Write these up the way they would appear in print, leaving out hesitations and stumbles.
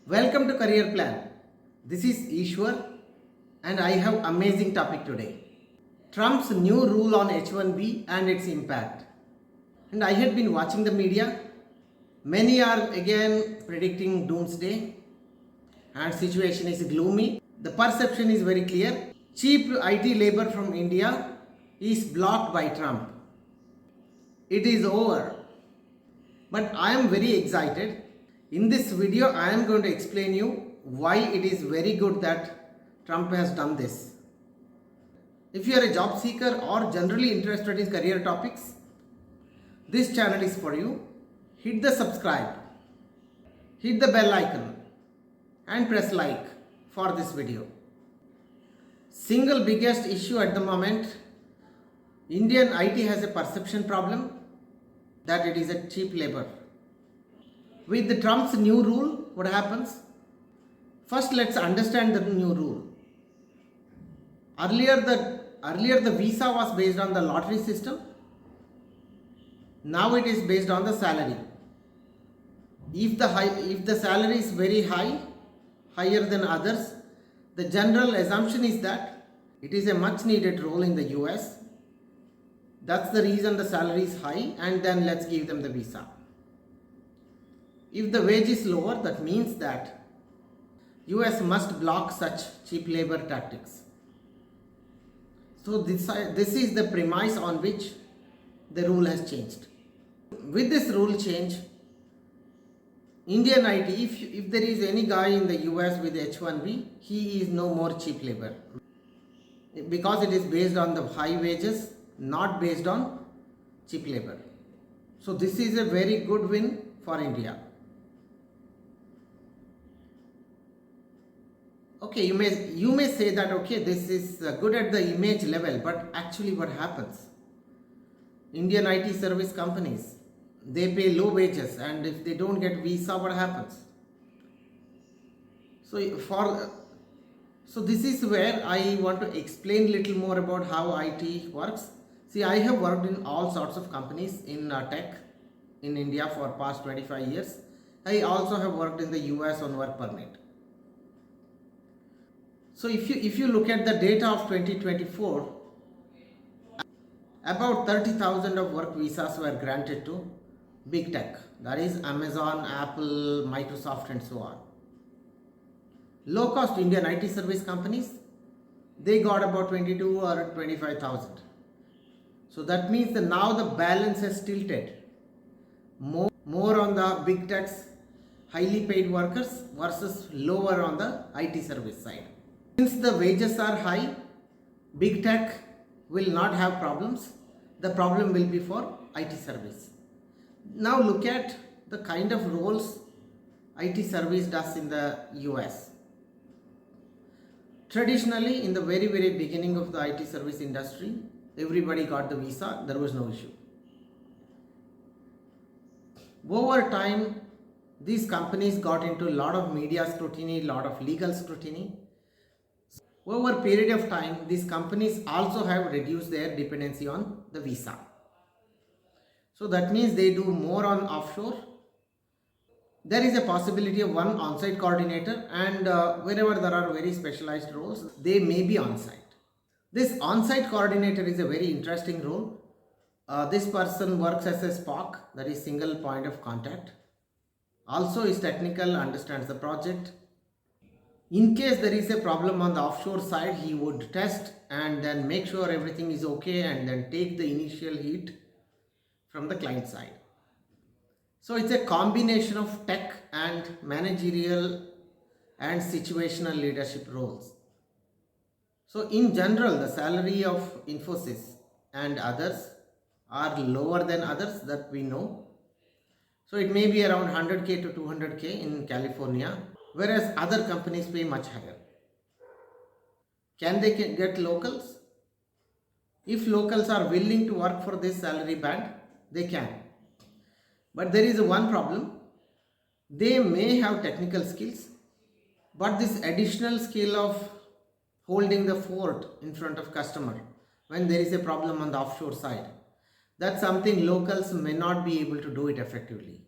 Welcome to CareerPlan. This is Ishwar and I have amazing topic today. Trump's new rule on H1B and its impact. And I had been watching the media. Many are again predicting doomsday and situation is gloomy. The perception is very clear. Cheap IT labor from India is blocked by Trump. It is over. But I am very excited. In this video, I am going to explain you why it is very good that Trump has done this. If you are a job seeker or generally interested in career topics, this channel is for you. Hit the subscribe, hit the bell icon and press like for this video. Single biggest issue at the moment, Indian IT has a perception problem that it is a cheap labor. With the Trump's new rule, what happens? First, let's understand the new rule. Earlier the visa was based on the lottery system. Now it is based on the salary. If the salary is very high, higher than others, the general assumption is that it is a much needed role in the US. That's the reason the salary is high, and then let's give them the visa. If the wage is lower, that means that US must block such cheap labor tactics. So this is the premise on which the rule has changed. With this rule change, Indian IT, if there is any guy in the US with H1B, he is no more cheap labor. Because it is based on the high wages, not based on cheap labor. So this is a very good win for India. Okay, you may say that okay, this is good at the image level, but actually what happens? Indian IT service companies, they pay low wages, and if they don't get visa, what happens? So this is where I want to explain little more about how IT works. See, I have worked in all sorts of companies in tech in India for past 25 years. I also have worked in the US on work permit. So if you look at the data of 2024, about 30,000 of work visas were granted to big tech, that is Amazon, Apple, Microsoft and so on. Low cost Indian IT service companies, they got about 22 or 25,000. So that means that now the balance has tilted more on the big techs, highly paid workers versus lower on the IT service side. Since the wages are high, big tech will not have problems. The problem will be for IT service. Now look at the kind of roles IT service does in the US. Traditionally, in the very beginning of the IT service industry, everybody got the visa, there was no issue. Over time, these companies got into a lot of media scrutiny, lot of legal scrutiny. Over a period of time, these companies also have reduced their dependency on the visa. So that means they do more on offshore. There is a possibility of one on-site coordinator, and wherever there are very specialized roles, they may be on-site. This on-site coordinator is a very interesting role. This person works as a SPOC, that is single point of contact. Also is technical, understands the project. In case there is a problem on the offshore side, he would test and then make sure everything is okay and then take the initial hit from the client side. So it's a combination of tech and managerial and situational leadership roles. So in general, the salary of Infosys and others are lower than others, that we know. So it may be around 100K to 200K in California, whereas other companies pay much higher. Can they get locals? If locals are willing to work for this salary band, they can. But there is one problem. They may have technical skills, but this additional skill of holding the fort in front of customer when there is a problem on the offshore side, that's something locals may not be able to do it effectively.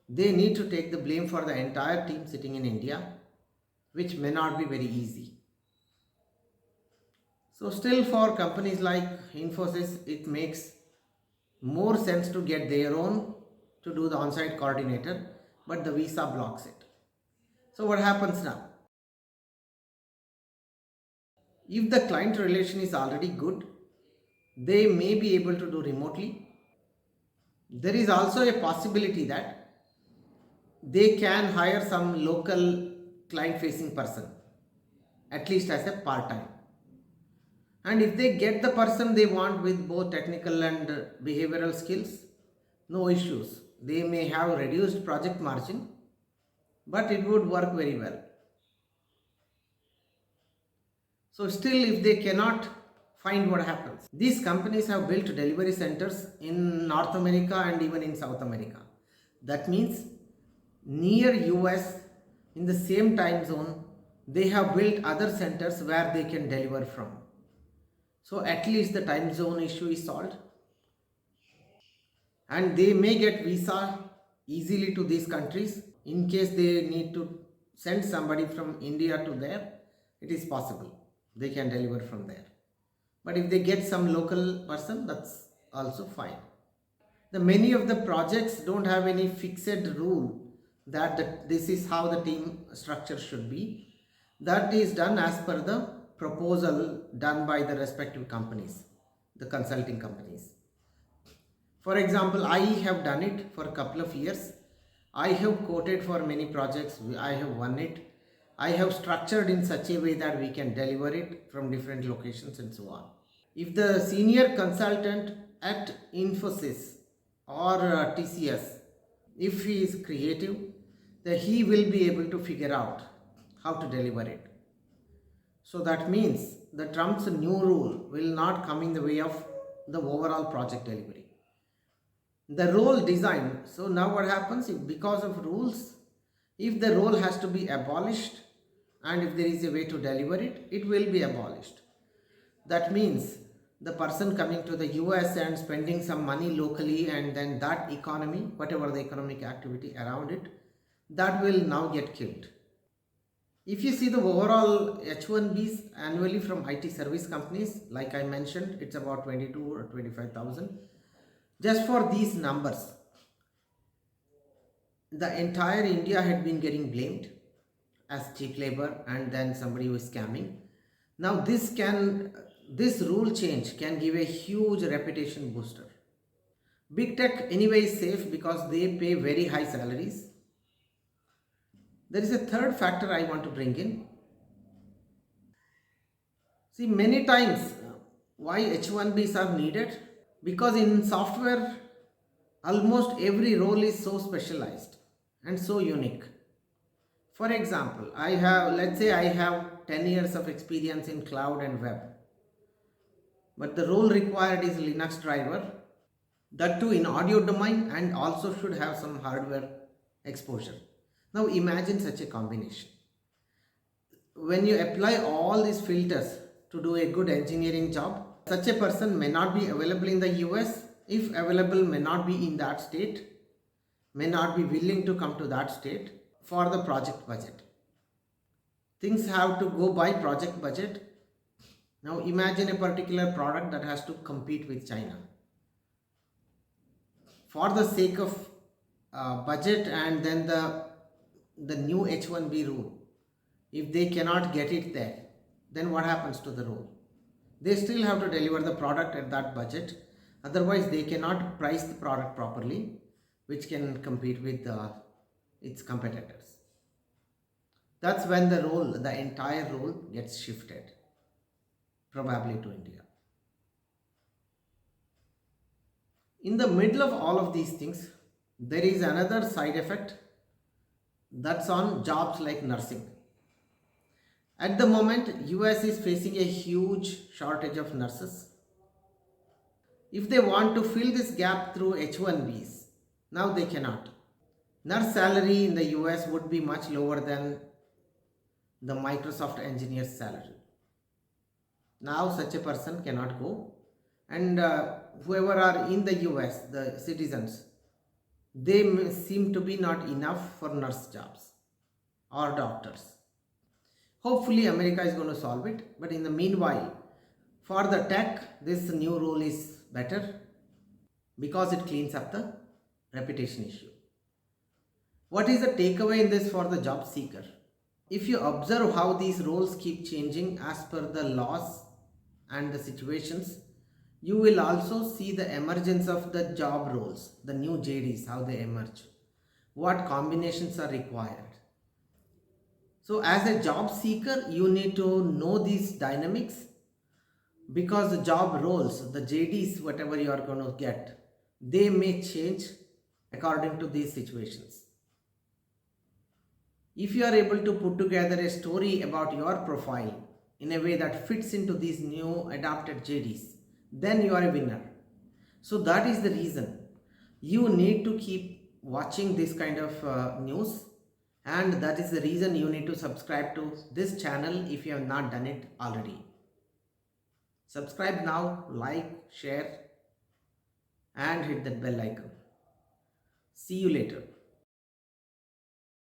they need to take the blame for the entire team sitting in India, which may not be very easy. So still for companies like Infosys, it makes more sense to get their own to do the on-site coordinator, but the visa blocks it. So what happens now? If the client relation is already good, they may be able to do remotely. There is also a possibility that they can hire some local client facing person, at least as a part time. And if they get the person they want with both technical and behavioral skills, no issues. They may have reduced project margin, but it would work very well. So still, if they cannot find, what happens? These companies have built delivery centers in North America and even in South America. That means near US, in the same time zone, they have built other centers where they can deliver from. So at least the time zone issue is solved, and they may get visa easily to these countries. In case they need to send somebody from India to there, it is possible. They can deliver from there. But if they get some local person, that's also fine. The many of the projects don't have any fixed rule that this is how the team structure should be. That is done as per the proposal done by the respective companies, the consulting companies. For example, I have done it for a couple of years. I have quoted for many projects. I have won it. I have structured in such a way that we can deliver it from different locations and so on. If the senior consultant at Infosys or TCS, if he is creative, then he will be able to figure out how to deliver it. So that means the Trump's new rule will not come in the way of the overall project delivery. The role design. So now what happens, if because of rules, if the role has to be abolished and if there is a way to deliver it, it will be abolished. That means the person coming to the US and spending some money locally, and then that economy, whatever the economic activity around it, that will now get killed. If you see the overall H1Bs annually from IT service companies, like I mentioned, it's about 22 or 25,000. Just for these numbers, the entire India had been getting blamed as cheap labor, and then somebody was scamming. Now this rule change can give a huge reputation booster. Big tech anyway is safe because they pay very high salaries. There is a third factor I want to bring in. See, many times why H1Bs are needed, because in software almost every role is so specialized and so unique. For example, let's say I have 10 years of experience in cloud and web, but the role required is Linux driver, that too in audio domain, and also should have some hardware exposure. Now imagine such a combination. When you apply all these filters to do a good engineering job, such a person may not be available in the US. If available, may not be in that state, may not be willing to come to that state for the project budget. Things have to go by project budget. Now imagine a particular product that has to compete with China. For the sake of budget and then the new H1B rule, if they cannot get it there, then what happens to the role? They still have to deliver the product at that budget. Otherwise, they cannot price the product properly, which can compete with its competitors. That's when the entire role gets shifted, probably to India. In the middle of all of these things, there is another side effect that's on jobs like nursing. At the moment, US is facing a huge shortage of nurses. If they want to fill this gap through H1Bs, now they cannot. Nurse salary in the US would be much lower than the Microsoft engineer's salary. Now such a person cannot go, and whoever are in the US, the citizens, they may seem to be not enough for nurse jobs or doctors. Hopefully America is going to solve it, but in the meanwhile, for the tech, this new rule is better because it cleans up the reputation issue. What is the takeaway in this for the job seeker? If you observe how these roles keep changing as per the laws and the situations, you will also see the emergence of the job roles, the new JDs, how they emerge, what combinations are required. So as a job seeker, you need to know these dynamics, because the job roles, the JDs, whatever you are going to get, they may change according to these situations. If you are able to put together a story about your profile in a way that fits into these new adapted JDs, then you are a winner. So that is the reason you need to keep watching this kind of news, and that is the reason you need to subscribe to this channel if you have not done it already. Subscribe now, like, share, and hit that bell icon. See you later.